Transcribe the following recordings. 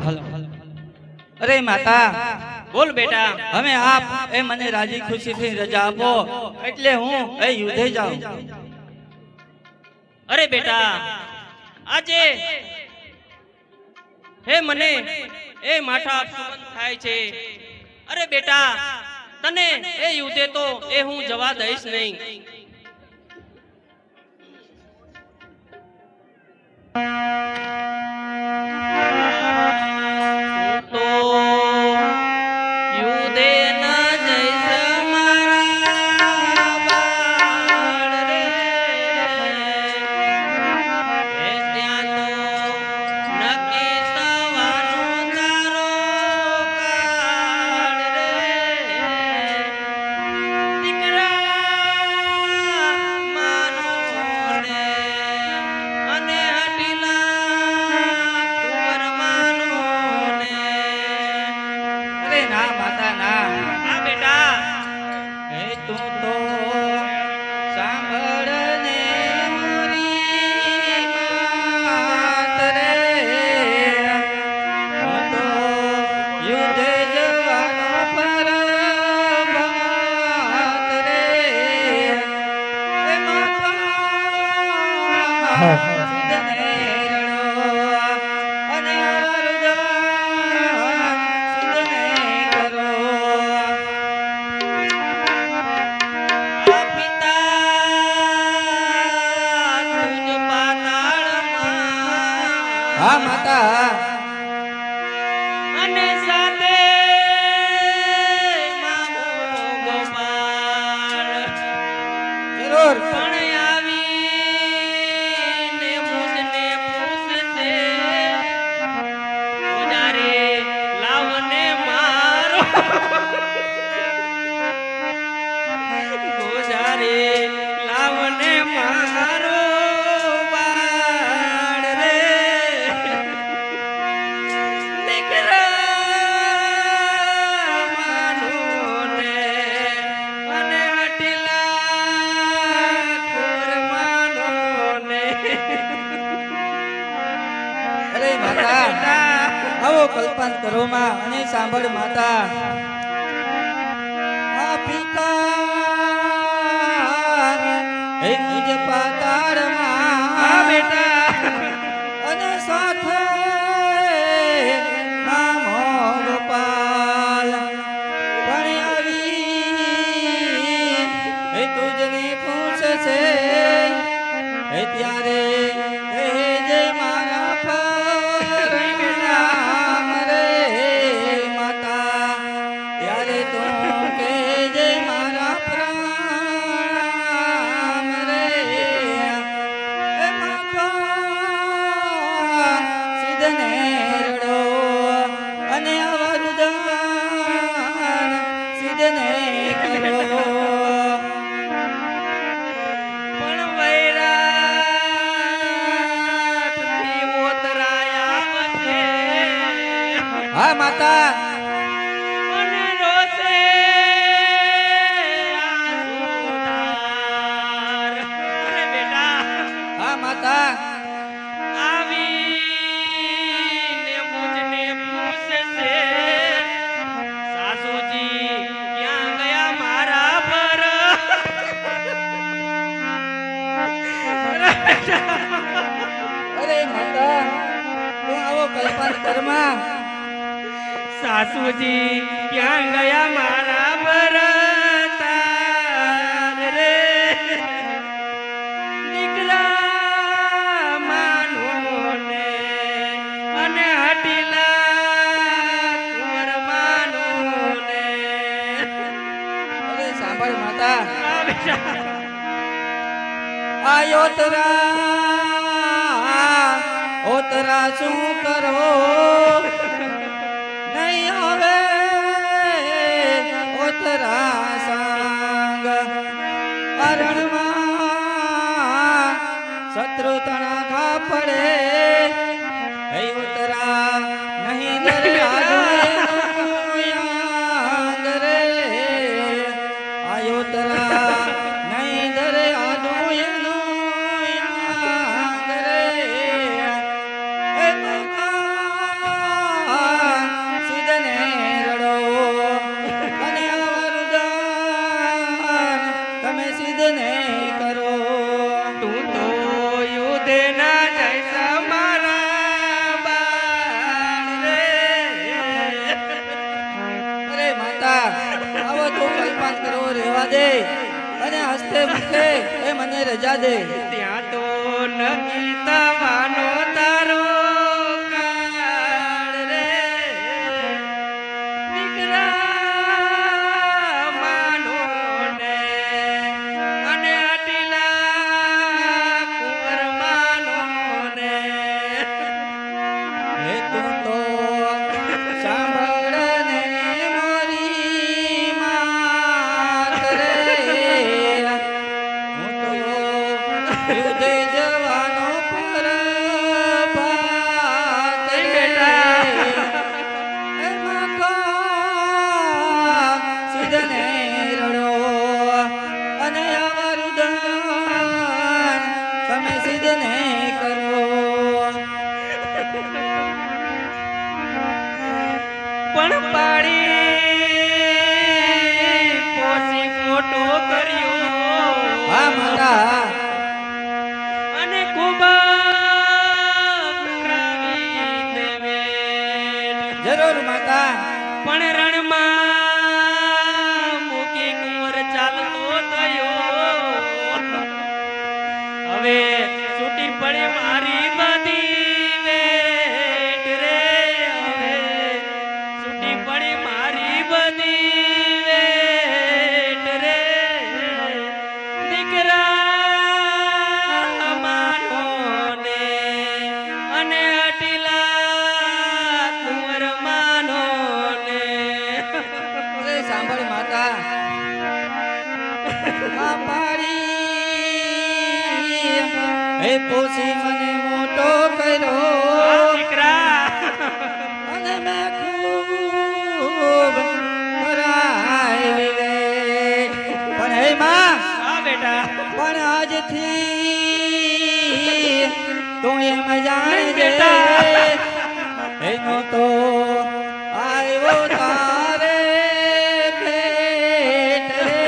Hello અરે માતા બોલ બેટા હવે આપ એ મને રાજી ખુશીથી રજા આપો એટલે હું એ યુદ્ધે જાઉં અરે બેટા આજે હે મને એ માઠા અપસુમન થાય છે અરે બેટા તને એ યુદ્ધે તો એ હું જવા દઈશ નહીં હા માતા અને સાથે મામો ગોપાલ જરૂર પણ આવીને મુજને પૂછશે ઓજારે લાવને મારો ઓજારે લાવને મારો આવો કલ્પન કરો માં અને સાંભળ માતા આ પિતા હે નિજ પાતાળ માં બેટા અને સાથે મામો ગોપાલ પણ આવી હે તુજને પૂછશે હે ત્યારે હે જય મારા હા માતા અને રોસે આસુદાર અરે બેટા હા માતા આવીને મુજને પૂછશે સાસુજી ક્યાં ગયા મારા પર અરે માતા તું આવો કલ્પન કરમાં સાસુજી ક્યાં ગયા મારા ભરતાર રે દીકરા માનોને અને હટીલા કુંવર માનોને અરે સાંભળ માતા આયો ઓતરા શું કરો નહીં હવે ઓતરા સંગ અરણમાં શત્રુ તણા ખા પડે હે ઓતરા નહીં દરિયા રે આયો તરા નહીં દરિયા જવા દે અને હસ્તે મુખે એ મને રજા દે. ત્યાં તો નક્કી થવાનો તારો કાળ રે દીકરા માનો ને અને આટીલા કુંવર માનો ને. હે તું તો સાંભળ ને મોરી માત રે, હું તો યુદ્ધે જવાનો પરભાત રે. એમાં કા સિદ્ધને રડો અને અવરુદન તમે સિદ્ધને કરો. પણ પાડી પોસી મોટો કર્યો હા માતા, અને ખૂબ કરાવી દેવે. જરૂર માતા. પણ રણમાં મૂકી કુંવર ચાલતો થયો. હવે છૂટી પડી મારી બધી વેટ રે. હવે છૂટી પડી મારી બધી વેટ રે. દીકરા માનો ને અને અટીલા કુંવર માનો ને. અરે સાંભળ માતા, આ પાડી હે પોસી મને મોટો કર્યો દીકરા અને મેં ખૂબ કરાય વિવેક. પણ હે માં, હા બેટા પણ આજથી તું એમ જાણજે એનો તો આવ્યો તારે પેટ રે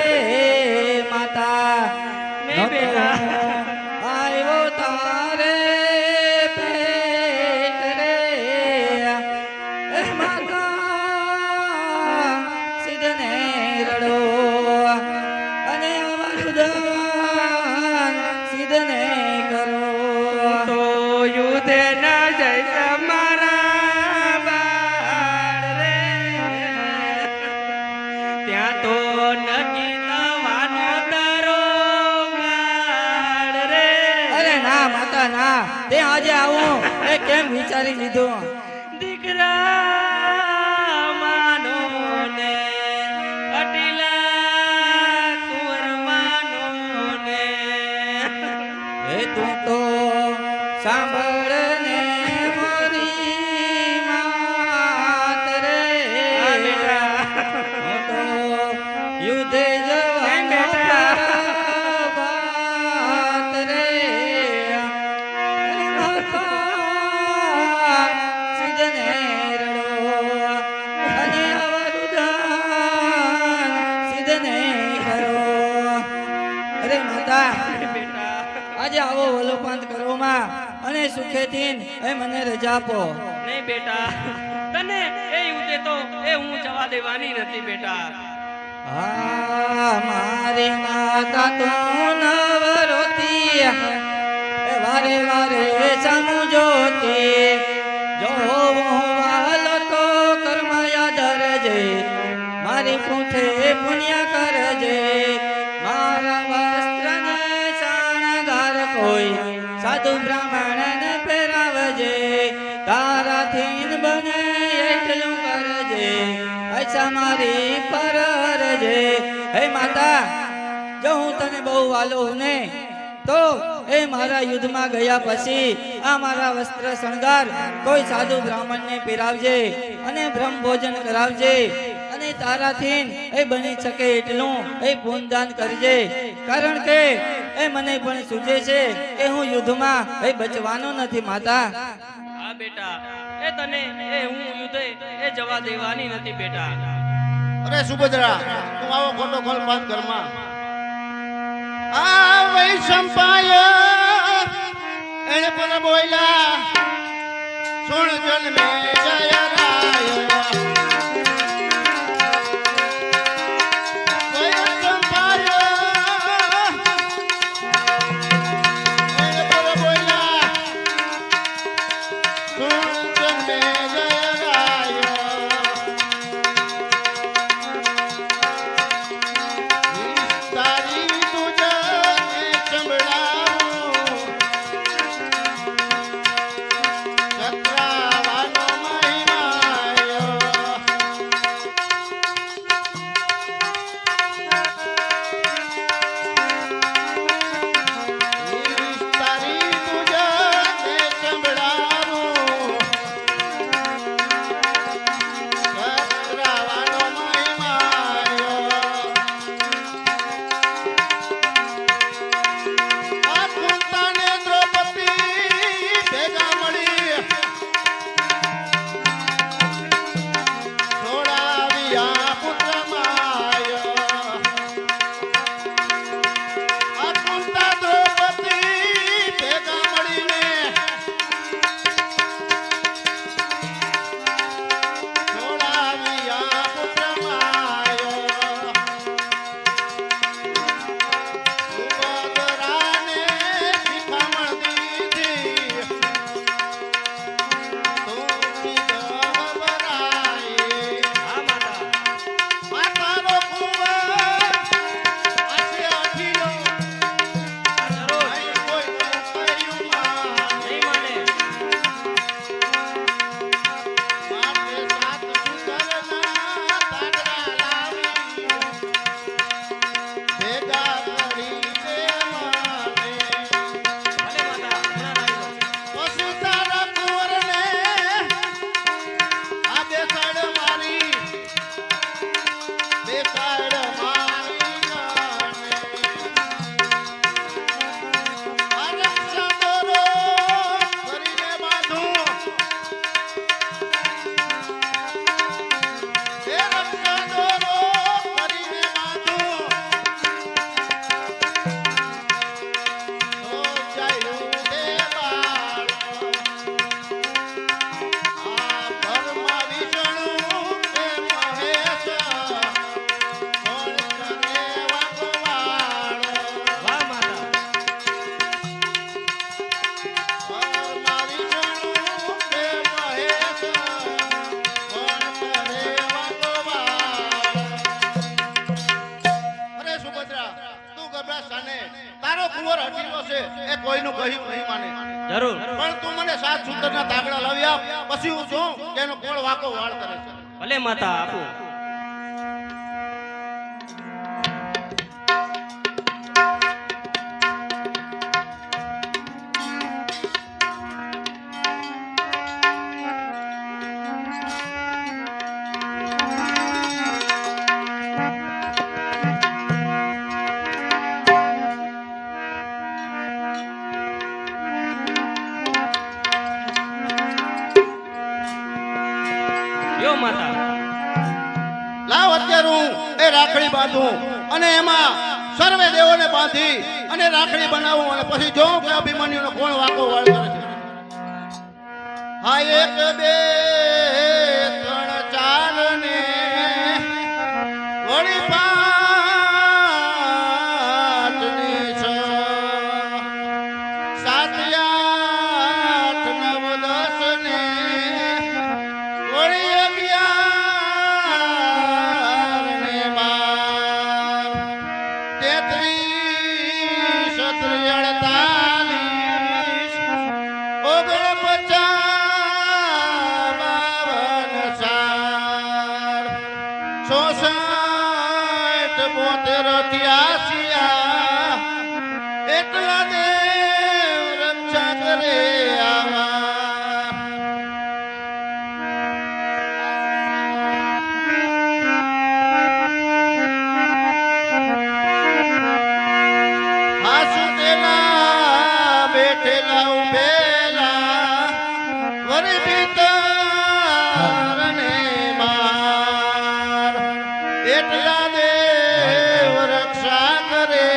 માતા. નહીં બેટા. આવ્યો તારે પેટ રે એ માતા સિદ્ધને રડો અને અવરુદન સિદ્ધને કરો. તો યુધે ના જય મારા બાળ રે. ત્યાં તો નક્કી થવાનો તારો કાળ રે. અરે ના માતા ના, તે આજે આવું એ કેમ વિચારી લીધું? દીકરા માનો ને અટીલા કુંવર માનો ને. હે તું તો સાંભળ ને મોરી માત રે. હા બેટા. હું તો યુદ્ધે જવાનો પરભાત રે. એ માતા સિદ્ધને રડો અને અવરુદન સિદ્ધને કરો. અરે માતા, બેટા આજે આવો વલોપાંત કરો માં અને સુખેથી એ મને રજા આપો. નહીં બેટા, તને એ યુદ્ધે તો એ હું જવા દેવાની નથી બેટા. આ મારી માતા તો નવરોતી એ વારે વારે સમજોતી. જો વાલો તો કર્મ યાદ રજે, મારી પૂઠે પુણ્ય કરજે. મારા વસ્ત્રને શણગાર કોઈ સાધુ બ્રાહ્મણને પહેરાવજે. તારાથી બને એટલું કરજે, અચ્છા મારી પર રજે. હે માતા, જો હું તને બહુ વાલો હું ને તો એ મારા યુદ્ધમાં ગયા પછી આ મારા વસ્ત્ર શણગાર કોઈ સાધુ બ્રાહ્મણને પહેરાવજે અને બ્રહ્મ ભોજન કરાવજે. અને તારાથી એ બની શકે એટલું એ પુણ્યદાન કરજે. કારણ કે એ મને પણ સૂચે છે કે હું યુદ્ધમાં એ બચવાનો નથી માતા. હા બેટા, એ તને એ હું યુદ્ધે એ જવા દેવાની નથી બેટા. અરે સુભદ્રા, તું આવો ખોટો ખોલ પાંચ ઘરમાં. આ વૈશંપાય એને પણ બોલ્યા સુણ જન્મે જય રાય. વૈશંપાય દાસ અને તારો કુંવર હટીલો છે એ કોઈનું કહ્યું નહીં માને. જરૂર. પણ તું મને 7 સૂતરના તાગડા લાવી આપ, પછી હું જોઉં કે એનો કોણ વાકો વાળ કરે છે. ભલે માતા આપું. યો માતા. લાવ અત્યારે હું એ રાખડી બાંધું અને એમાં સર્વે દેવોને બાંધી અને રાખડી બનાવું અને પછી જોઉં કે અભિમન્યુનો કોણ વાકો વાળ કરે છે. હા 1 2 3 4 ને વળી 5 ને 6 7 8 9 10 ને વળી 11 ને 12 એટલા દેવ રક્ષા કરે આવા. હાસુદેલા બેઠેલા ઉભેલા વરી ભીતર ને માર એટલા દેવ રક્ષા કરે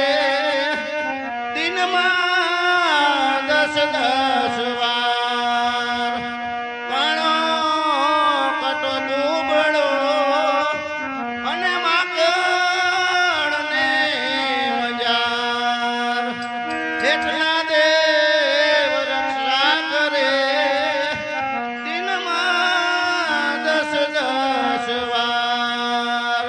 દિનમાં 10 વાર. કાણો કટો દુબળો અને માકડ ને મજાર એટલા દેવ રક્ષા કરે દિનમાં 10 વાર.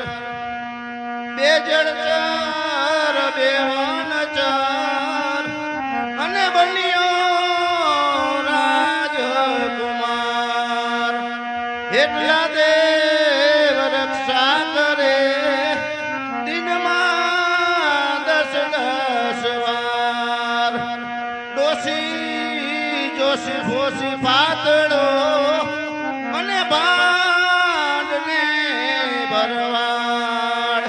બે જળચર બે વનચર અને બન્યો રાજકુમાર એટલા દેવ રક્ષા કરે દિનમાં 10 વાર. ડોસી જોશી ફોસી પાતળો અને ભાંડ ને ભરવાડ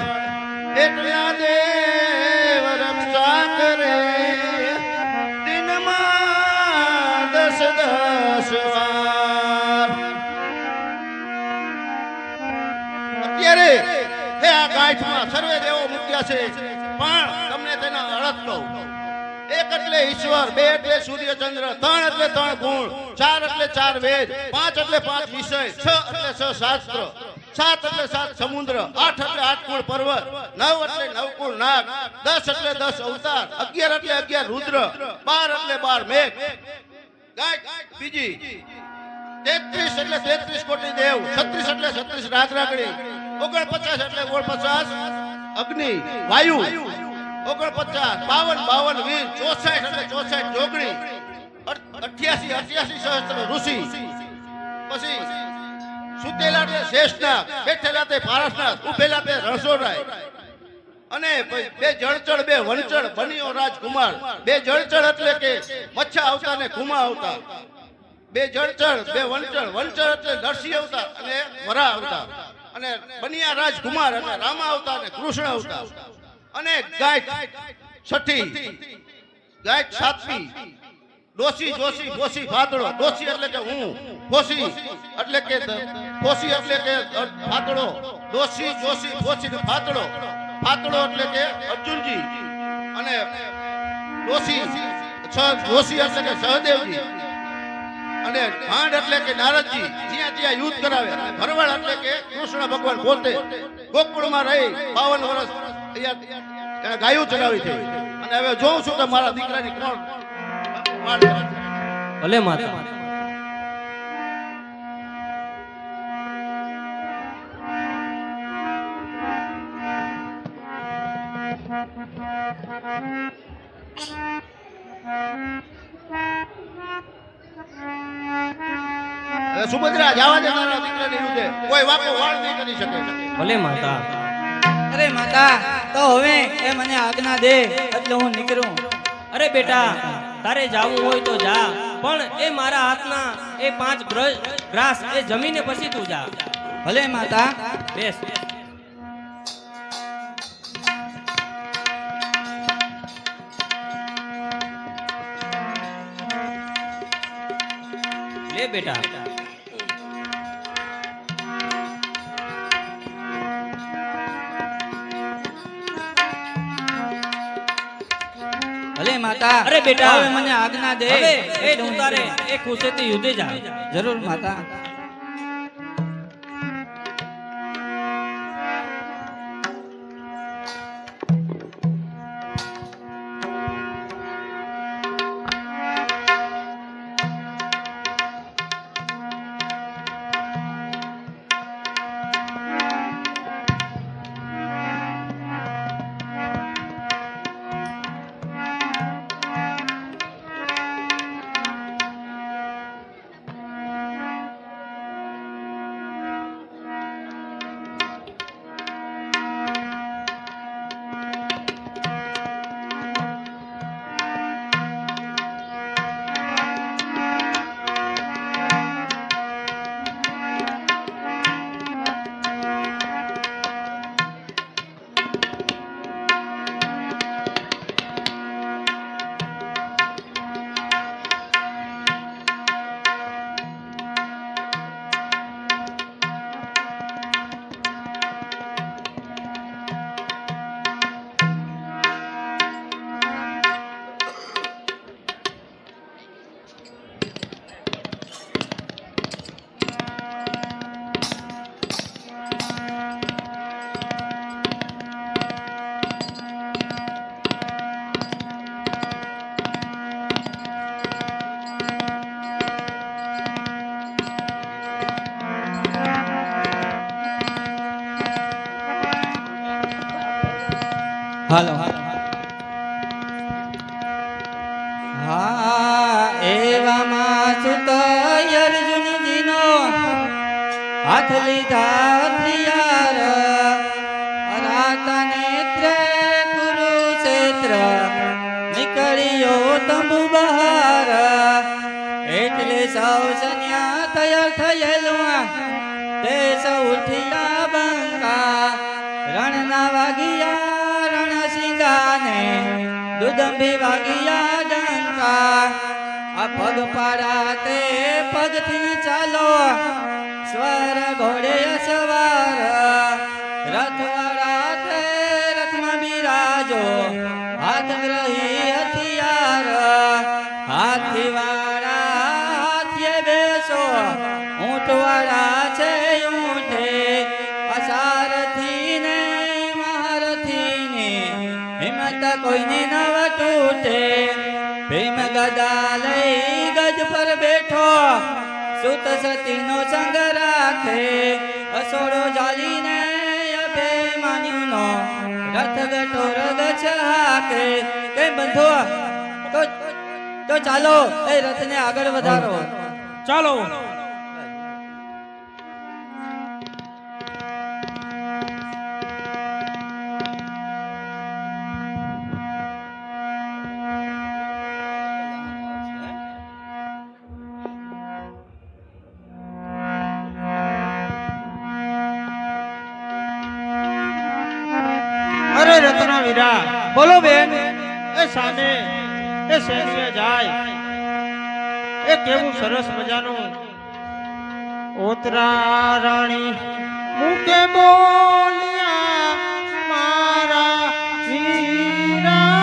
એટલા દેવ રક્ષા કરે દિનમાં 10 વાર. અત્યારે હે આ ગાંઠમાં સર્વે દેવો મૂક્યા છે, પણ તમને તેના અર્થ કહું. 1 એટલે ઈશ્વર, 2 એટલે સૂર્ય ચંદ્ર, 3 એટલે 3 ગુણ, 4 એટલે 4 વેદ, 5 એટલે 5 વિષય, 6 એટલે 6 શાસ્ત્ર, 7 એટલે 7 સમુદ્ર, 8 એટલે 8 કુળ પર્વત, 9 એટલે 9 કુળ નાગ, 10 એટલે 10 અવતાર, 11 એટલે 11 રુદ્ર, 12 એટલે 12 મેઘ. ગાય બીજી 33 એટલે 33 કોટી દેવ, 36 એટલે 36 રાગરાગડી, 49 એટલે 49 અગ્નિ વાયુ, 49 52 વીર, 64 એટલે 64 જોગણી, 88 સહસ્ત્ર ઋષિ. પછી સુતેલા તે શેષનાગ, બેઠેલા તે પારસનાગ, ઉભેલા તે રણછોડરાય. અને બે જળચર બે વંચળ બન્યો રાજકુમાર. બે જળચર એટલે કે મચ્છા અવતાર ને કુમા અવતાર. બે જળચર બે વંચળ, વંચળ એટલે નરસિંહ અવતાર અને વરા અવતાર. અને બન્યા રાજકુમાર એટલે રામા અવતાર ને કૃષ્ણ અવતાર. અને ગાય છઠ્ઠી, ગાય સાતમી, ડોસી જોશી ફોસી ભાતળો. ડોસી એટલે કે હું, ફોસી એટલે કે ફોસી એટલે કે ભાતળો. ડોસી જોશી ફોસી ને ભાતળો. ભાતળો એટલે કે અર્જુનજી. અને ડોસી જોશી એટલે કે સહદેવજી. અને ભાંડ એટલે કે નારદજી, જ્યાં જ્યાં યુદ્ધ કરાવે. ભરવાડ એટલે કે કૃષ્ણ ભગવાન પોતે ગોકુળમાં રહી 52 વર્ષ અહીંયા ગાયું ચડાવી છે. અને હવે જોઉં છું કે મારા દીકરાની કોણ વાળ કરે છે. ભલે માતા. હવે સુભદ્રા જવા દે તારા દીકરાની યુદ્ધે કોઈ વાકો વાળ નહીં કરી શકે. ભલે માતા. અરે માતા, તો હવે એ મને આજ્ઞા દે એટલે હું નીકળું. અરે બેટા, તારે જાવું હોય તો જા, પણ એ મારા હાથના એ 5 ગ્રાસ એ જમીને પછી તું જા. ભલે માતા. બેસ. લે બેટા. ભલે માતા. અરે બેટા, હવે મને આજ્ઞા દે. હવે એ તું તારે એ ખુશીથી યુદ્ધે જા. જરૂર માતા. હાલો. હા, એવામાં સુત અર્જુનજીનો હાથ લીધા હથિયાર, રાતા નેત્રે કુરુક્ષેત્ર નીકળ્યો તંબુ બહાર. એટલે સૌ સન્યા તૈયાર થયેલું તે સૌ ઉઠ્યા બંકા. રણના વાગિયા રણસિંગાને દુદંભી વાગિયા ડંકા. આ પગ પાડા તે પગથી ચાલો સ્વર ઘોડે સવાર. રથવાળા તે રથમાં બિરાજો હાથ ગ્રહી હથિયાર. હાથીવાળા હાથીએ બેસો ઊંટવાળા છે ઊંઠે. અસારથી ને મહારથી ને હિંમત કોઈને નવ તૂટે. ભીમ ગદા લઈ ગજ પર બેઠો સુત સતીનો સંગ રાખે. અસોડો જાલીને અભિમાન્યુનો રથ ગટોર ગચ્છ હાકે. કે બંધો તો ચાલો એ રથને આગળ વધારો. ચાલો. અરે રત્ના વીરા, બોલો બેન. એ સાને એ સૈન્ય જાય એ કેવું સરસ મજાનું ઓતરા રાણી મુકે બોલ્યા મારા વીરા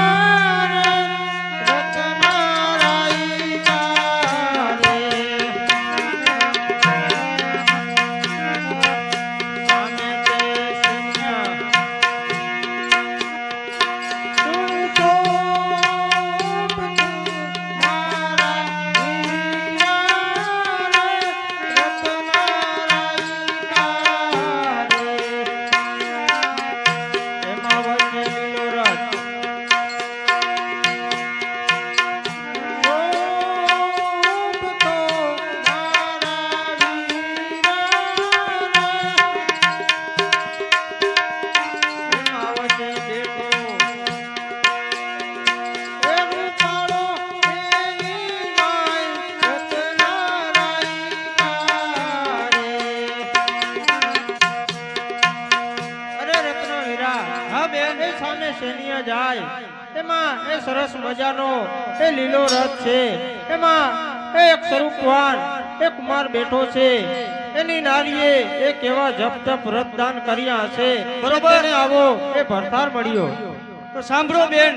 રે, રત્ના રાઈ તારે. સામે તે સૈન્ય અહીંયા જાય એમાં એ સરસ મજાનો એ લીલો રથ છે, એમાં એક સ્વરૂપવાન એક કુમાર બેઠો છે, એની નારીએ એ કેવા જપ તપ રથદાન કર્યા હશે, બરોબર આવો એ ભરતાર મળ્યો. તો સાંભળો બેન,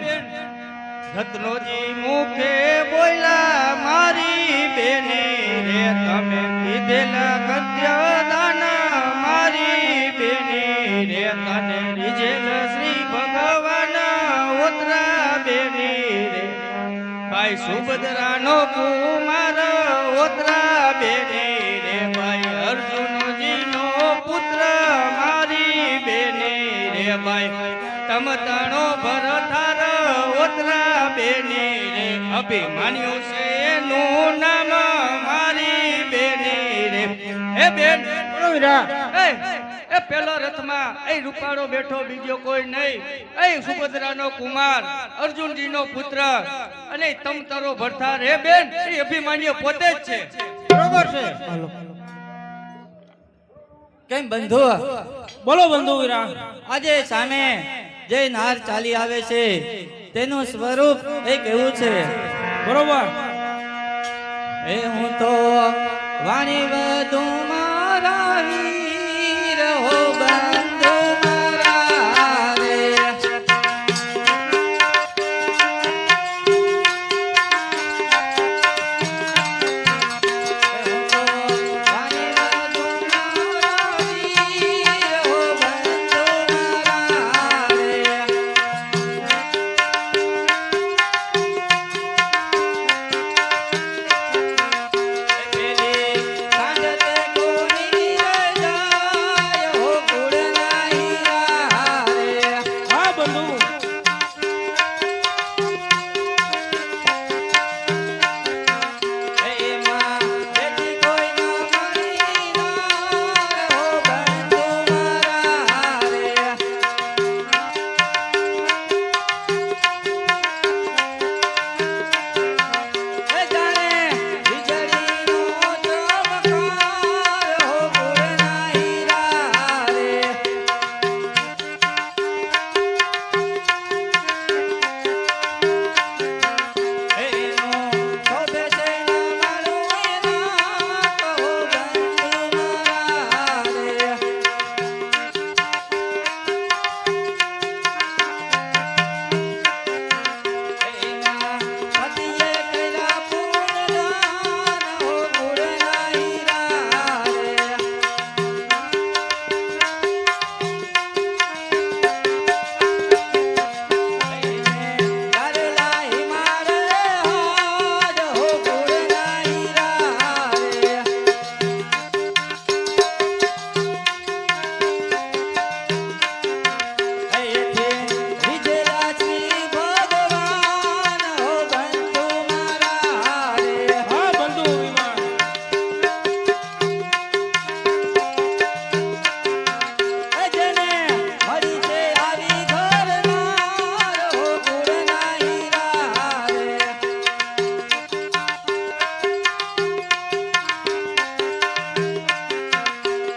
રત્નોજી મુખે બોલ્યા મારી બેની રે તમે કીધેલા કત્યદાન મારી બેની રે તને રીજેલ શ્રી ભગવાન ઓતરા બેની રે ભાઈ સુભદ્રાનો કુમાર ઓતરા બેની રે ભાઈ અર્જુનજીનો પુત્ર મારી બેની રે ભાઈ તમ તણો ભરથાર ઓતરા બેની રે અભિમાન્યું છે એનું નામ મારી બેની રે. એ બેન બોલો વીરા. એ પેલો રથમાં એ રૂપાળો બેઠો બીજો કોઈ નહીં, એ સુભદ્રાનો કુમાર અર્જુનજીનો પુત્ર અને તમ તરો ભરથાર હે બેન એ અભિમાન્યુ પોતે જ છે. બરોબર છે. કેમ બંધુ? બોલો બંધુ વીરા. આજે સામે જે નાર ચાલી આવે છે તેનું સ્વરૂપ એ કેવું છે? બરોબર. એ હું તો વાણી વધુ મારા વીર હો બંધુ મારા રે.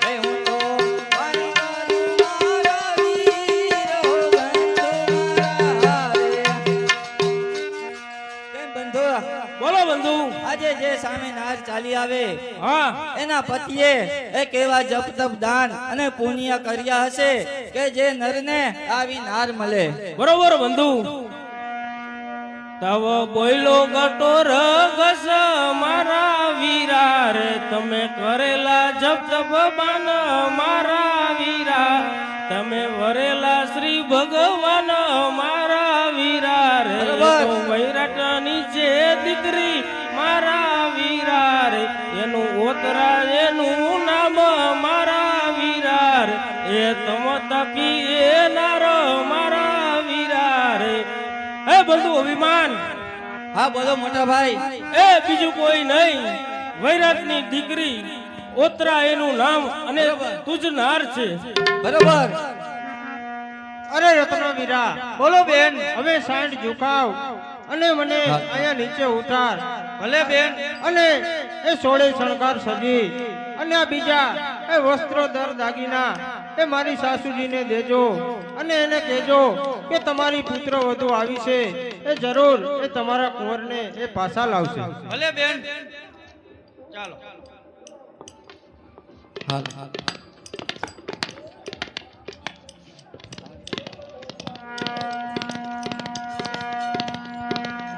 એ હું તો વાણી વધુ મારા વીર હો બંધુ મારા રે. હા બંધુ. બોલો બંધુ. આજે જે સામે નાર ચાલી આવે હા એના પતિએ એક એવા જપ તપ દાન અને પુણ્ય કર્યા હશે કે જે નરને આવી નાર મળે. બરોબર બંધુ. તવ બોયલો ગટોર ઘસ મારા વીરા રે, તમે કરેલા જપ તપ બાન મારા વીરા, તમે વરેલા શ્રી ભગવાન મારા વીરા રે, બરોબર. વૈરાટ નીચે દીકરી મારા વીરા રે, એનું ઓતરા એનું નામ મારા વીરા રે, એ તમ તકી એ નાર મારા વીરા રે. હે બંધુ અભિમાન. હા બોલો મોટા ભાઈ. એ બીજું કોઈ નહીં, વૈરાટની દીકરી ઓતરા એનું નામ અને તુજ નાર છે. બરોબર. અરે રત્ન વીરા. બોલો બેન. હવે સાંઠ ઝુકાવ અને મને અહીંયા નીચે ઉતાર. ભલે બેન. અને એ સોળે શણગાર સજી અને આ બીજા એ વસ્ત્રો દર દાગીના એ મારી સાસુજીને દેજો અને એને કહેજો કે તમારી પુત્ર વધુ આવી છે એ જરૂર એ તમારા કુંવરને એ પાછા લાવશે. ભલે બેન, ચાલો. હાલ હાલ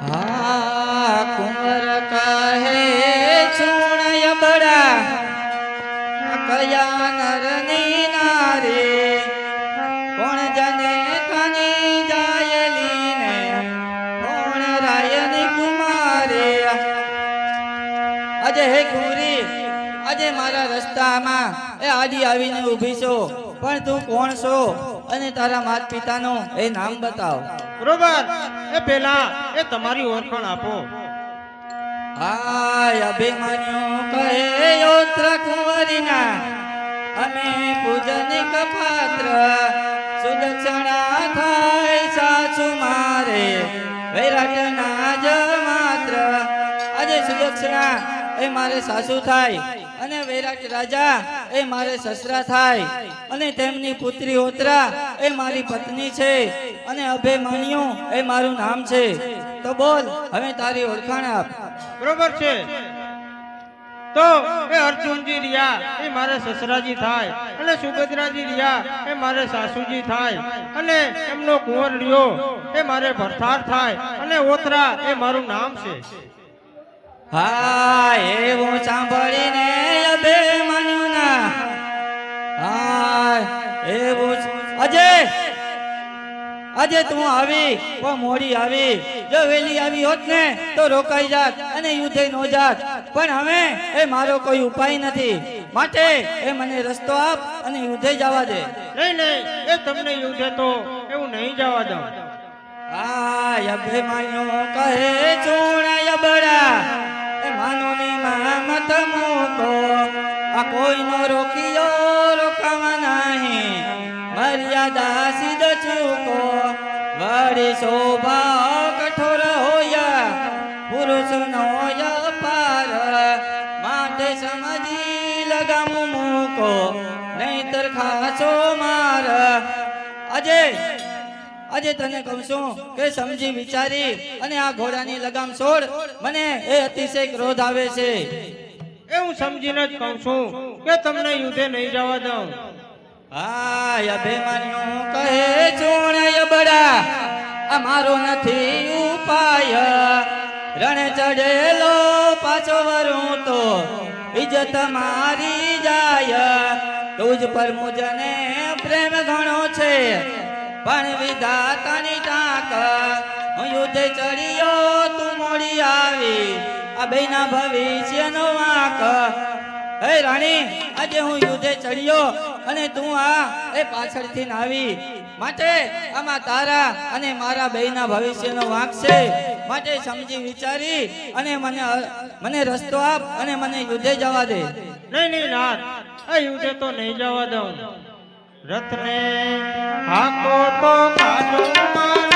હા કુંવર કહે ચૂણય બડા કયા નરની નારી કોણ જને કની જાયલી ને કોણ રાયની કુમારી અજે હે કુંવરી આજે મારા રસ્તામાં એ આજી આવીને ઊભી છો પણ તું કોણ છો અને તારા માતા પિતાનું એ નામ બતાવ. બરોબર, એ પેલા એ તમારી ઓળખાણ આપો. હાય અભિમન્યુ કહે યોત્ર કુંવરીના અમે પૂજનિક પાત્ર સુદક્ષણા થાય સાસુ મારે વૈરાટના જ માત્ર. આજે સુદક્ષણા એ મારે સાસુ થાય અને વૈરાટ રાજા એ મારે સસરા થાય અને તેમની પુત્રી ઓત્રા એ મારી પત્ની છે અને અભિમન્યુ એ મારું નામ છે. તો બોલ હવે તારી ઓળખાણ આપ. બરોબર છે, તો એ અર્જુનજી રહ્યા એ મારે સસરાજી થાય અને સુભદ્રાજી રહ્યા એ મારે સાસુજી થાય અને એમનો કુંવર રહ્યો એ મારે ભરથાર થાય અને ઓતરા એ મારું નામ છે. હા એવું સાંભળીને અભિમન્યુના હા એવું અજય આજે તું આવી પણ મોડી આવી. જો વેલી આવી હોત ને તો રોકાઈ જાત અને યુદ્ધે નો જાત. પણ હવે એ મારો કોઈ ઉપાય નથી, માટે એ મને રસ્તો આપ અને યુદ્ધે જવા દે. નહીં નહીં, એ તમને યુદ્ધે તો એવું નહીં જવા દઉં. આ અભિમન્યુ કહે ચૂણય બડા એ માનોની મત મૂકો આ કોઈનો રોકિયો રોકાવા નહીં મર્યાદા સિદ્ધ ચૂકો વળી શોભા કઠોર હોયા પુરુષનો પાર માટે સમજી લગામ મૂકો નહીતર ખાસો માર. આજે તને કહું છું કે સમજી વિચારી અને આ ઘોડાની લગામ છોડ. મને એ અતિશય ક્રોધ આવે છે. એ હું સમજીને જ કહું છું કે તમને યુદ્ધે નહીં જવા દઉં. હા અભિમન્યુ કહે ચૂણય બડા આ મારો નથી ઉપાય રણ ચડેલો પાછો વરું તો ઇજ્જત મારી જાય. તુજ પર મુજને પ્રેમ ઘણો છે પણ વિધાતાની ટાંક હું યુદ્ધે ચડ્યો તું મોડી આવી આ બેના ભવિષ્યનો વાંક. હે રાણી આજે હું યુદ્ધે ચડ્યો અને તું આ એ પાછળથી આવી, માટે આમાં તારા અને મારા બેના ભવિષ્યનો વાંક છે. માટે સમજી વિચારી અને મને રસ્તો આપ અને મને યુદ્ધે જવા દે. નહીં નહીં નાથ, આ યુદ્ધે તો નહીં જવા દઉં. રથને હાકો તો કાઢો મારા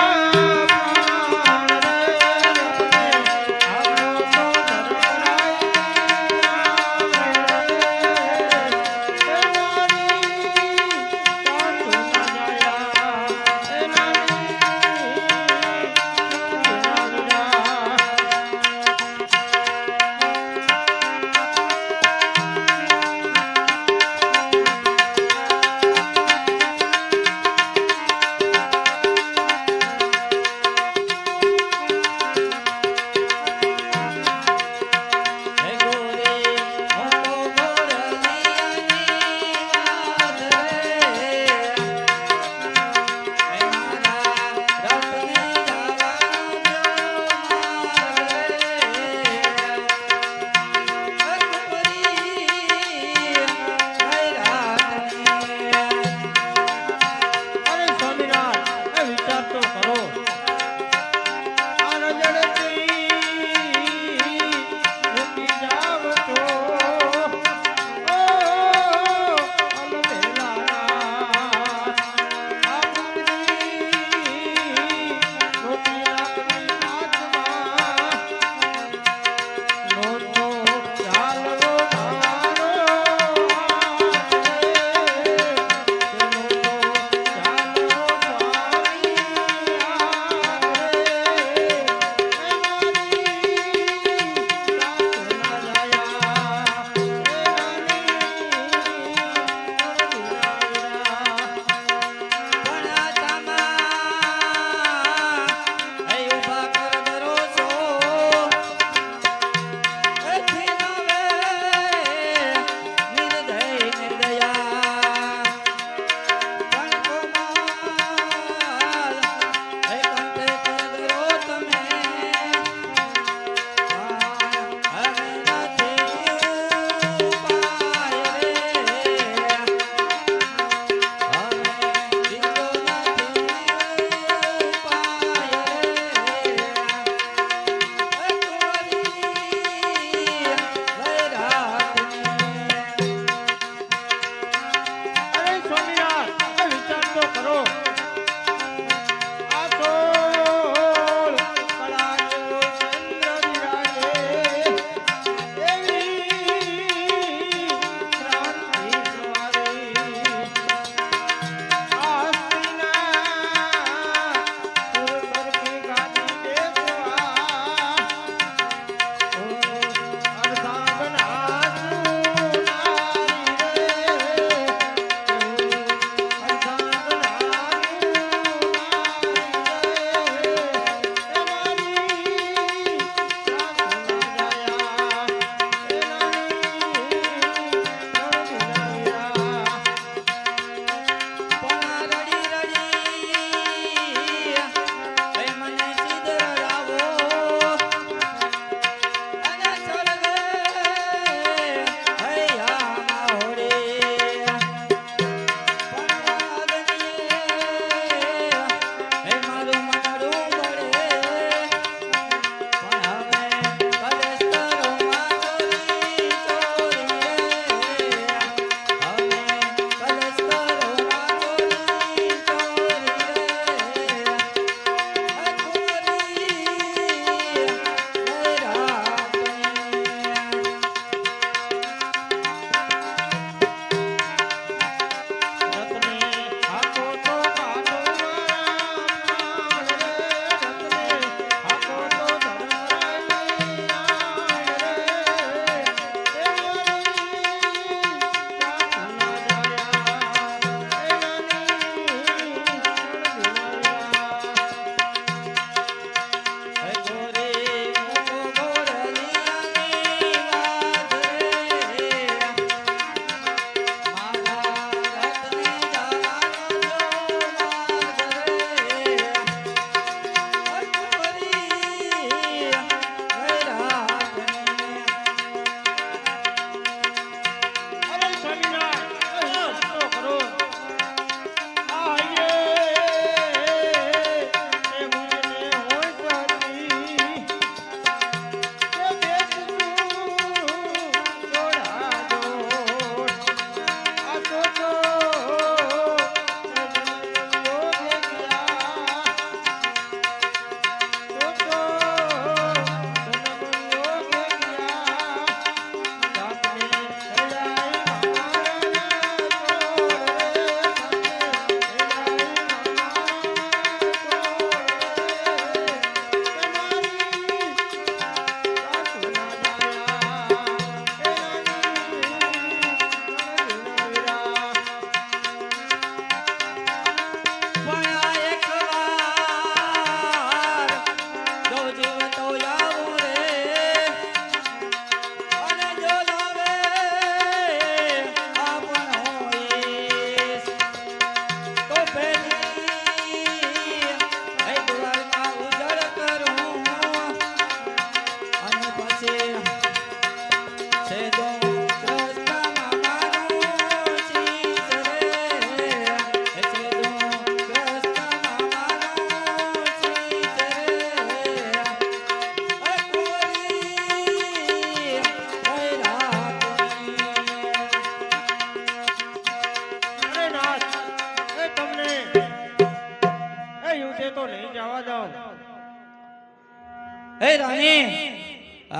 હે રાણી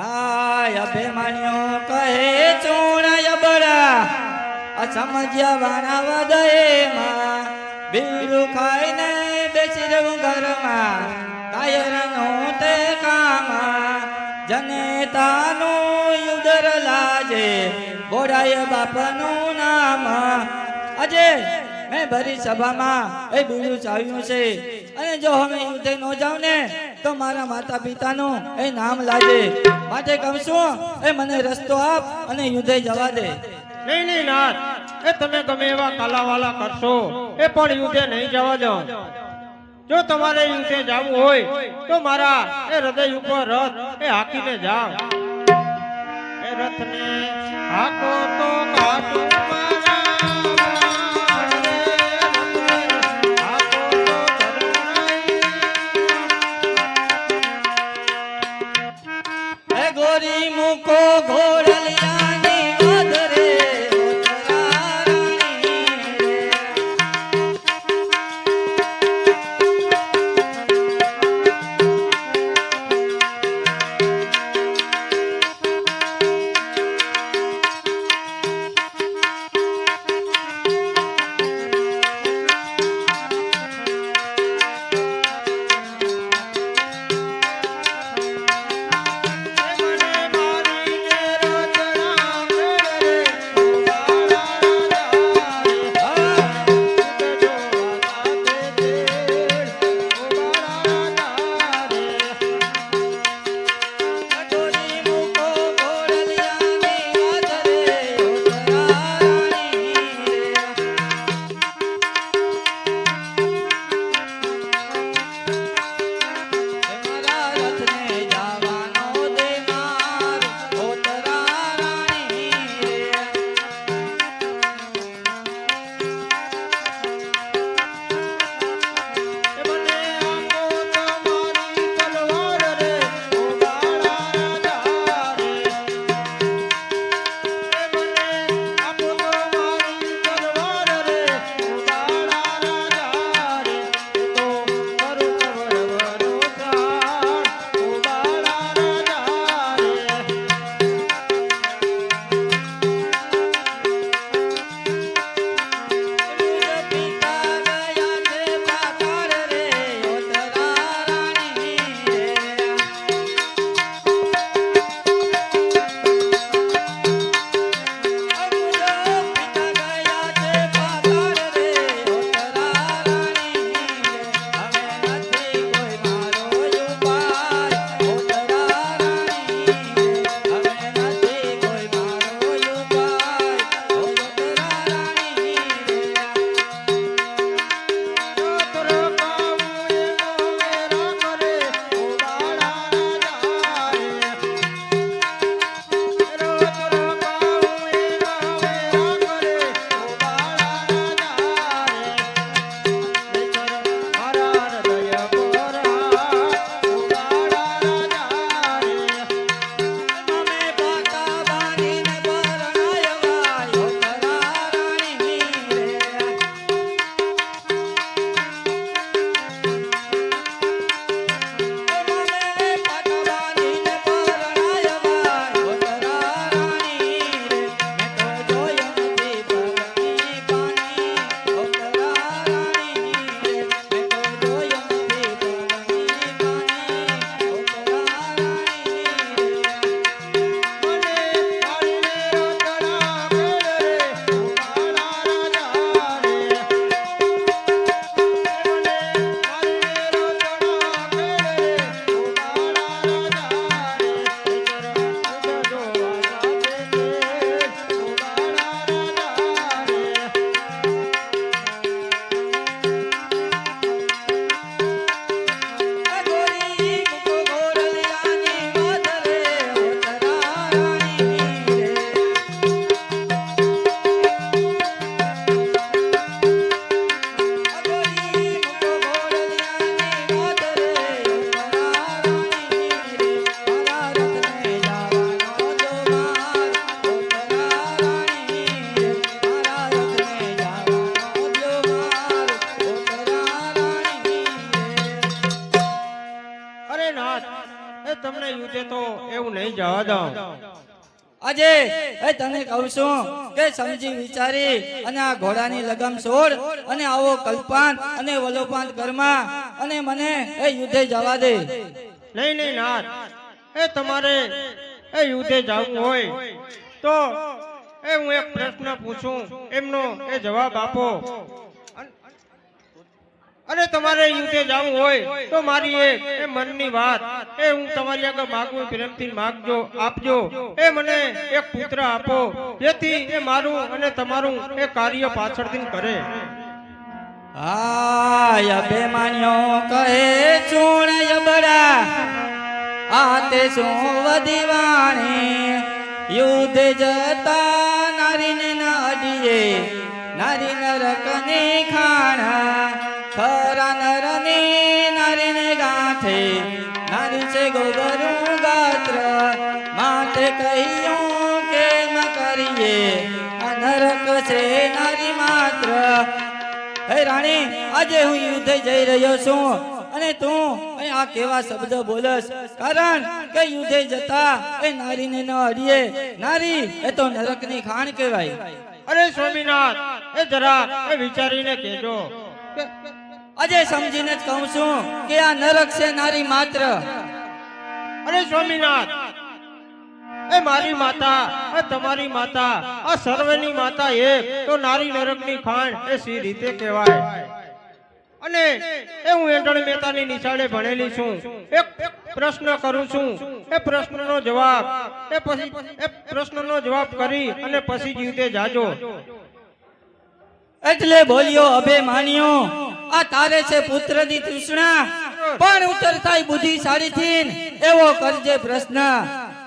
આય અભિમાન્યો કહે ચોણાય બડા અસમજ્યા વાણા વદે માં બીડું ખાઈને બેસી રહું ઘરમાં કાયરીનું તે કામ જનેતાનું યુદર લાજે બોડાય બાપનું નામ આજે મેં ભરી સભામાં એ બીડું ચાવ્યું છે અને જો હવે યુદ્ધે ન જાઉં ને તો મારા માતા પિતાનું એ નામ લાજે માટે કહું છું એ મને રસ્તો આપ અને યુદ્ધે જવા દે. નહીં નહીં નાથ, એ તમે ગમે એવા કાલાવાલા કરશો એ પણ યુદ્ધે નહીં જવા દો. જો તમારે યુદ્ધે જવું હોય તો મારા એ હૃદય ઉપર રથ એ હાકીને જાઓ. એ રથને હાકો તો કાઢું મારા ગોરી મુકો ઘોડલિયાની વાદરે નાથ, એ તમને યુદ્ધે તો એવું નહીં જવા દઉં. આજે એ તને કહું છું કે સમજી વિચારી અને આ ઘોડાની લગામ છોડ અને આવો કલ્પાંત અને વલોપાંત ઘરમાં અને મને એ યુદ્ધે જવા દે. નહીં નહીં નાથ, એ તમારે એ યુદ્ધે જવું હોય તો એ હું એક પ્રશ્ન પૂછું, એમનો એ જવાબ આપો. અને તમારે યુદ્ધે જવું હોય તો મારી એ મનની વાત એ હું તમારી આગળ માગું, પ્રેમથી માગજો, આપજો. એ મને એક પુત્ર આપો, જેથી એ મારું અને તમારું એ કાર્ય પાછળથી કરે. આય અભિમાન્યો કહે ચૂણ યબડા આ તે શું વધીવાણી યુદ્ધ જતા નારીને ન અડીએ નારી નરકને ખાણા ખરા નરની નારીને ગાંઠે નારી છે ગોબરું ગાત્ર માટે કહ્યું કેમ કરીએ આ નરક છે નારી માત્ર. હે રાણી, આજે હું યુદ્ધે જઈ રહ્યો છું અને તું અહીં આ કેવા શબ્દ બોલસ, કારણ કે યુદ્ધે જતા એ નારીને ન અડીએ. નારી એ તો નરકની ખાણ કહેવાય. અરે સ્વામીનાથ, એ જરા એ વિચારીને કહેજો. આજે સમજીને જ કહું છું કે આ નરક છે નારી માત્ર. અરે સ્વામીનાથ, એ મારી માતા, એ તમારી માતા, આ સર્વની માતા એક, તો નારી નરકની ખાણ એ સી રીતે કહેવાય? અને એ હું એંટણ મહેતાની નિશાળે ભણેલી છું. એક પ્રશ્ન કરું છું, એ પ્રશ્નનો જવાબ કરી અને પછી જીવતે જાજો. એટલે બોલ્યો અભિમાન્યો, આ તારે છે પુત્રની તૃષ્ણા, પણ ઉત્તર થાય બુદ્ધિશાળીથી એવો કરજે પ્રશ્ન.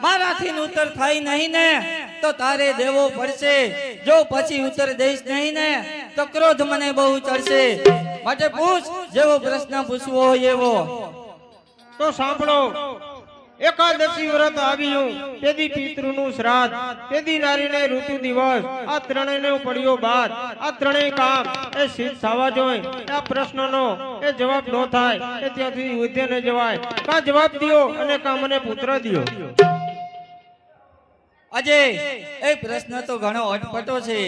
મારાથી ઉત્તર થાય નહીં ને તો તારે દેવો પડશે, જો પછી ઉત્તર દઈશ નહીં ને તો ક્રોધ મને બહુ ચડશે. માટે પૂછ, જેવો પ્રશ્ન પૂછવો હોય એવો. તો સાંભળો. એકાદશી વ્રત આવ્યું, તેદી પિતૃનું શ્રાદ્ધ, તેદી નારીને ઋતુ દિવસ, આ ત્રણેયનો પડ્યો બાદ. આ ત્રણેય કામ એ સિદ્ધ થવા જોઈએ. આ પ્રશ્નનો એ જવાબ ન થાય એ ત્યાંથી યુદ્ધે ન જવાય. કા જવાબ દિયો અને કા મને પુત્ર દિયો. આજે એ પ્રશ્ન તો ઘણો અટપટો છે.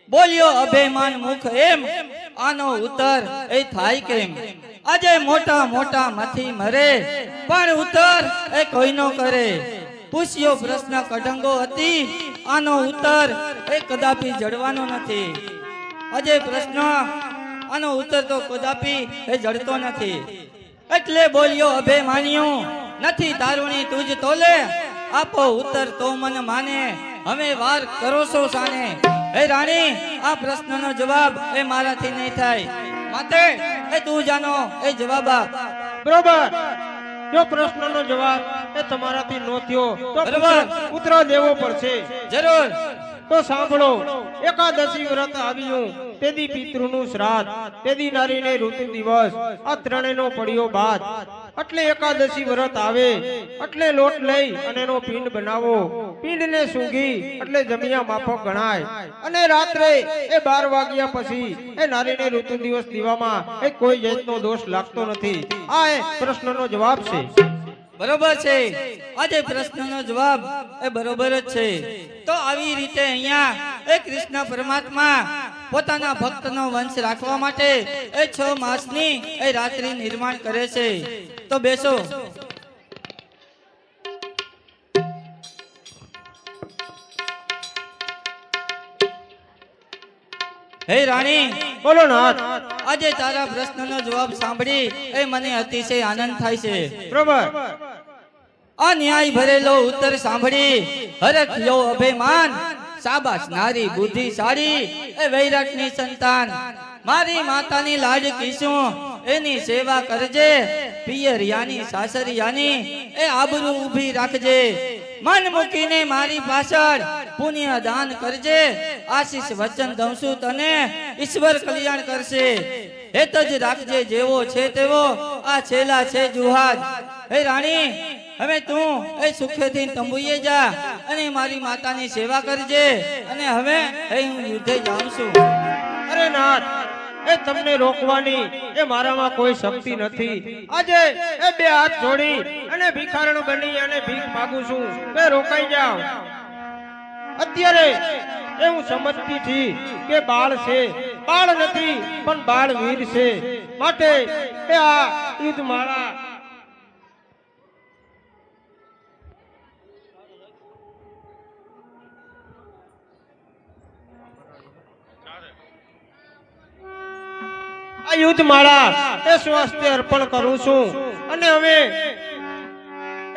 બોલ્યો અભિમાન મુખ એમ, આનો ઉત્તર એ થાય કેમ? આજે મોટા મોટા માંથી મરે પણ ઉત્તર એ કોઈ નો કરે. પૂછ્યો પ્રશ્ન કઢંગો હતી, આનો ઉત્તર એ કદાપી જડવાનો નથી. આજે પ્રશ્ન આનો ઉત્તર તો કદાપી એ જડતો નથી. એટલે બોલ્યો અભિમાન્યો, નથી તારુણી તુજ તોલે, આપો ઉત્તર તો મન માને, હવે વાર કરો છો સાને. હે રાણી, આ પ્રશ્નનો જવાબ એ મારાથી નહીં થાય, માટે એ તું જાનો એ જવાબ આપ. બરોબર. જો પ્રશ્નનો જવાબ એ તમારાથી નો થયો તો બરોબર, પુત્ર દેવો પડશે. જરૂર. તો સાંભળો. એકાદશી વ્રત આવ્યું, તેદી પિતૃનું શ્રાદ્ધ, તેદી નારીને ઋતુ દિવસ, આ ત્રણેયનો પડ્યો બાદ. એટલે એકાદશી વ્રત આવે એટલે લોટ લઈ અને એનો પિંડ બનાવો. પિંડને સૂંઘી એટલે જમ્યા માફક ગણાય. અને રાત્રે એ 12 વાગ્યા પછી એ નારીને ઋતુ દિવસ દીવામાં એ કોઈ જાતનો દોષ લાગતો નથી. આ એ પ્રશ્નનો જવાબ છે. બરોબર છે. આજે પ્રશ્નનો જવાબ એ બરોબર જ છે. તો આવી રીતે અહીંયા એ કૃષ્ણ પરમાત્મા પોતાના ભક્તનો વંશ રાખવા માટે એ 6 માસની એ રાત્રિ નિર્માણ કરે છે. તો બેસો. હે રાણી, બોલો નાથ. આજે તારા પ્રશ્નનો જવાબ સાંભળી એ મને અતિશય આનંદ થાય છે. બરોબર. અન્યાય ભરેલો ઉત્તર સાંભળી હરખ્યો અભિમાન. શાબાશ નારી બુદ્ધિશાળી, એ વૈરાગની સંતાન. મારી માતાની લાડકી છું, એની સેવા કરજે. પિયરિયાની સાસરિયાની એ આબરૂ ઊભી રાખજે. મન મૂકીને મારી પાછળ પુણ્ય દાન કરજે. આશીષ વચન દઉં છું તને, ઈશ્વર કલ્યાણ કરશે. હેત જ રાખજે જેવો છે તેવો, આ છેલા છે જુહાદ. હે રાણી, હવે તું એ સુખેથી તંબુએ જા અને મારી માતાની સેવા કરજે. અને હવે હું યુદ્ધે જાઉં છું. અરે નાથ, એ તમને રોકવાની એ મારામાં કોઈ શક્તિ નથી. આજે એ બે હાથ જોડી અને ભિખારણ બની અને ભીખ માંગુ છું કે રોકાઈ જાઓ. અત્યારે એ હું સમજતી હતી કે બાળ છે, બાળ નથી પણ બાળ વીર છે. માટે એ આ યુદ્ધ માળા આ યુદ્ધ માળા એ સ્વાસ્થ્ય અર્પણ કરું છું. અને હવે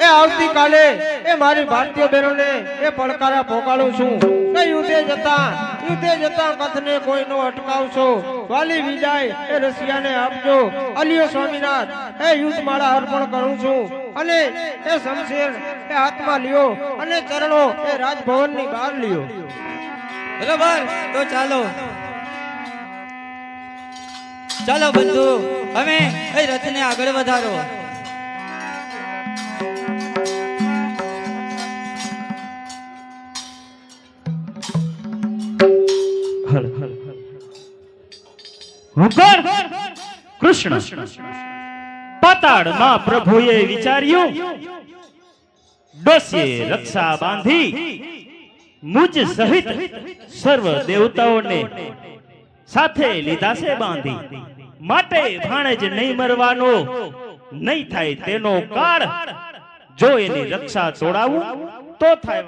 એ આવતીકાલે એ મારી ભારતીય બહેનોને એ પડકારા પોકાડું છું કે યુદ્ધે જતા કથને કોઈનો અટકાવશો. વાલી વિદાય એ રશિયાને આપજો. અલિયો સ્વામીનાથ એ યુદ્ધ માળા અર્પણ કરું છું. અને એ શમશેર એ હાથમાં લ્યો અને ચરણો એ રાજભવનની બહાર લ્યો. બરાબર, તો ચાલો ચાલો બંધુ, અમે એ રથને આગળ વધારો. કૃષ્ણ પાતાળમાં પ્રભુએ વિચાર્યું, ડોસીએ રક્ષા બાંધી મુજ સહિત સર્વ દેવતાઓને સાથે લીધા છે બાંધી. માટે ભાણેજ નહીં મરવાનો, નહીં થાય તેનો કાળ. જો એની રક્ષા તોડાવું તો થાય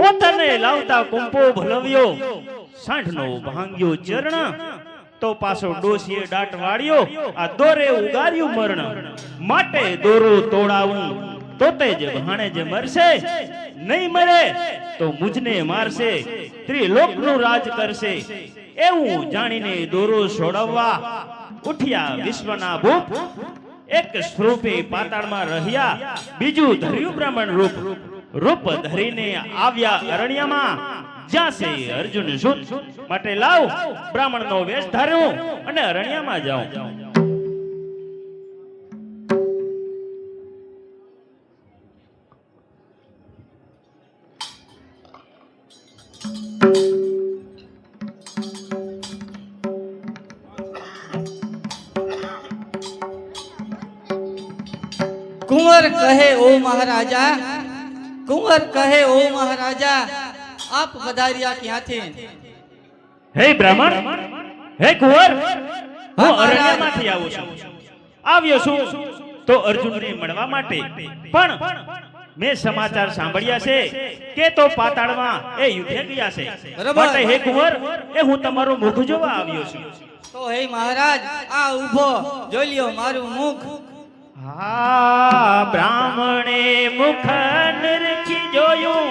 ઓતને લાવતા કુંપો ભલવ્યો, સાંઢનો ભાંગ્યો ચરણ. તો પાછો ડોસીએ દાટ વાળ્યો, આ દોરે ઉગાર્યું મરણ. માટે દોરો તોડાવું તો તે જ ભાણેજ મરશે, નહીં મરે તો મુજને મારશે, ત્રિલોકનું રાજ કરશે. એવું જાણીને દોરો છોડવા ઉઠ્યા વિશ્વના ભૂપ. એક સ્વરૂપે પાતાળમાં રહ્યા, બીજું ધર્યું બ્રાહ્મણ રૂપ. રૂપ ધરીને આવ્યા અરણ્યમાં, જ્યાં છે અર્જુન સુત. માટે લાવ બ્રાહ્મણનો વેશ ધાર્યો અને અરણ્યમાં જાઉં. કુંવર કહે ઓ મહારાજા, કુંવર કહે ઓ મહારાજા, આપ પધાર્યા ક્યાંથી? હે બ્રાહ્મણ, હે કુંવર, હું અરણ્યમાંથી આવું છું. આવ્યો છું તો અર્જુનને મળવા માટે. પણ મેં સમાચાર સાંભળ્યા છે કે તો પાતાળમાં એ યુદ્ધે ગયા છે. માટે હે કુંવર, એ હું તમારું મુખ જોવા આવ્યો છું. તો હે મહારાજ, આ ઊભો જોઈ લ્યો મારું મુખ. હા, બ્રાહ્મણે મુખ નિરખી જોયું,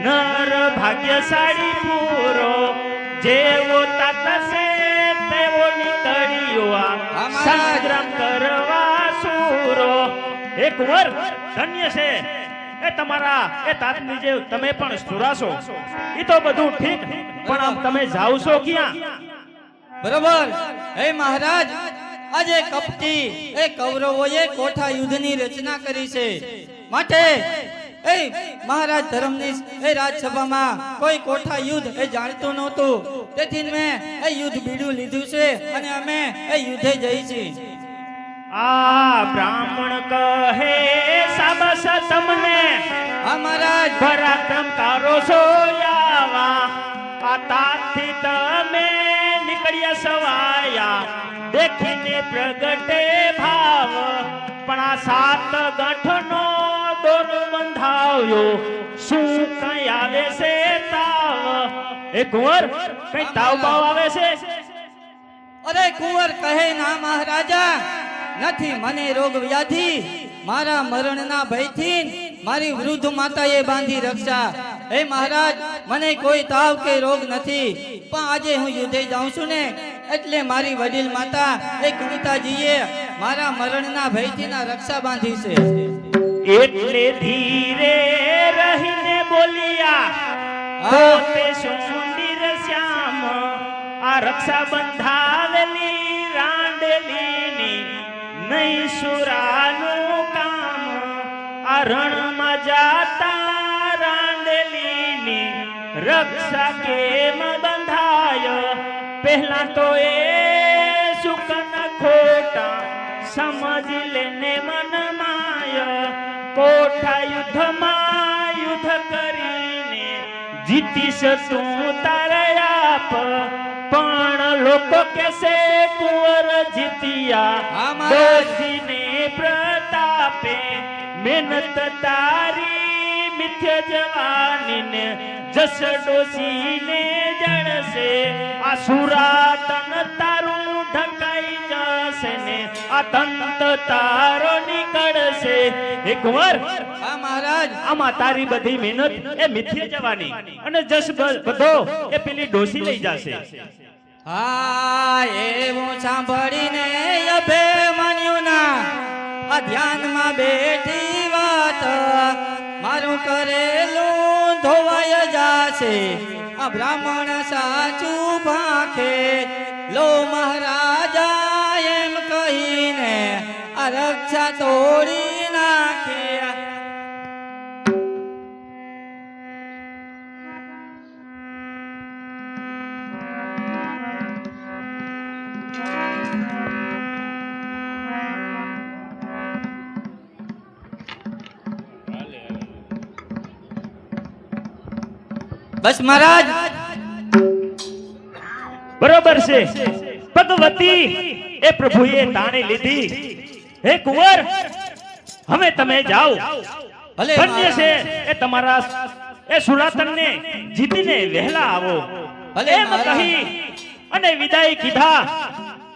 નર ભાગ્યશાળી પૂરો. જેવો તાતસે તેવો નીકળ્યો આ સંગ્રામ કરવા સૂરો. હે કુંવર, ધન્ય છે એ તમારા એ તાતની જે તમે પણ સુરાશો. એ તો બધું ઠીક, પણ આમ તમે જાવ છો ક્યાં? બરોબર. હે મહારાજ, આજે કપટી એ કૌરવોએ કોઠા યુદ્ધની રચના કરી છે. માટે એ મહારાજ ધર્મની એ રાજસભામાં કોઈ કોઠા યુદ્ધ એ જાણતું નહોતું. તેથી મેં એ યુદ્ધ બીડું લીધું છે અને અમે એ યુદ્ધે જઈ છીએ. આ બ્રાહ્મણ કહે સાબસ તમને, હા મહારાજ, પરાક્રમ તારો સોયાવા. આ તાથી તમે નીકળ્યા સવાયા, દેખીને પ્રગટે ભાવ. પણ આ સાત ગાંઠનો દોર બંધાવ્યો, શું કઈ આવે છે તાવ? એ કુંવર, કઈ તાવ બાવ આવે છે? અરે કુંવર કહે ના મહારાજા, નથી મને રોગ વ્યાધિ. મારા મરણના ભયથી મારી વૃદ્ધ માતાએ બાંધી રક્ષા. હે મહારાજ, મને કોઈ તાવ કે રોગ નથી. પણ આજે હું યુદ્ધે જાઉં છું ને, એટલે મારી વડીલ માતા એ કવિતાજીએ મારા મરણના ભયથી ના રક્ષા બાંધી છે. એટલે ધીરે રહીને બોલ્યા, પોતે સુંદર શ્યામ. આ રક્ષા બંધાવેલી રાંડેલીની નહીં સુરાનું કામ. આ રણમાં જાતા રાંડેલીની રક્ષા કેમ બંધાય? પહેલા તો એ સુકન ખોટા સમજી લેને મન માય કોઠા યુદ્ધમાં યુદ્ધ કરીને જીતીશ તું તારે આપ પણ લોકો કેસે કુંવર જીત્યા હા, મહારાજ. ડોશીને પ્રતાપે મહેનત તારી મિથ્ય જવાનીને જસ ડોશીને જણશે આ સુરાતન તારું ઢકાઈ જશે ને આ તંત તારો નીકળશે હે કુંવર હા મહારાજ આમાં તારી બધી મહેનત એ મિથ્ય જવાની અને જસ બધો એ પેલી ડોશી લઈ જશે હા એવું સાંભળીને અભિમન્યુ ના આ ધ્યાનમાં બેઠી વાત મારું કરેલું ધોવાય જાશે આ બ્રાહ્મણ સાચું ભાખે લો મહારાજા એમ કહીને આ રક્ષા તોડી નાખે બસ મહારાજ બરોબર છે ભગવતી એ પ્રભુએ તાણી લીધી હે કુંવર હવે તમે જાઓ ભલે ધન્ય છે મહારાજ. એ તમારા એ સુરાતનને જીતીને વહેલા આવો ભલે એમ મહારાજ. કહી અને વિદાય કીધા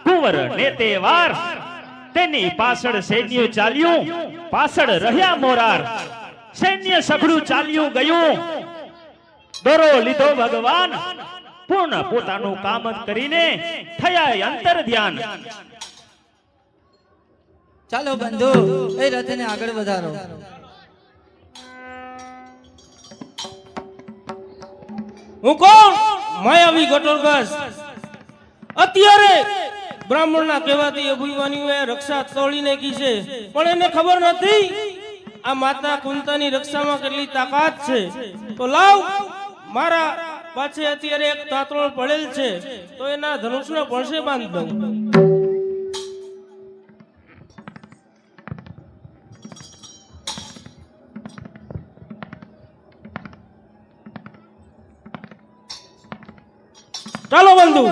કુંવર ને તે વાર તેની પાછળ સૈન્ય ચાલ્યું પાછળ રહ્યા મોરાર સૈન્ય સઘળું ચાલ્યું ગયું દોરો લીધો ભગવાન પૂર્ણ પોતાનું કામ કરીને થયા અંતર ધ્યાન ચાલો બંધુ એ રથને આગળ વધારો હું કોણ માયાવી ગટોરગસ અત્યારે બ્રાહ્મણના કહેવાથી અભિમાન્યુએ રક્ષા તોડી નાખી છે પણ એને ખબર નથી આ માતા કુંતાની રક્ષામાં કેટલી તાકાત છે તો લાવ મારા પાછે અત્યારે એક તાતણો પડેલ છે તો એના ધનુષને પડશે બાંધ દઉં ચાલો બંધુ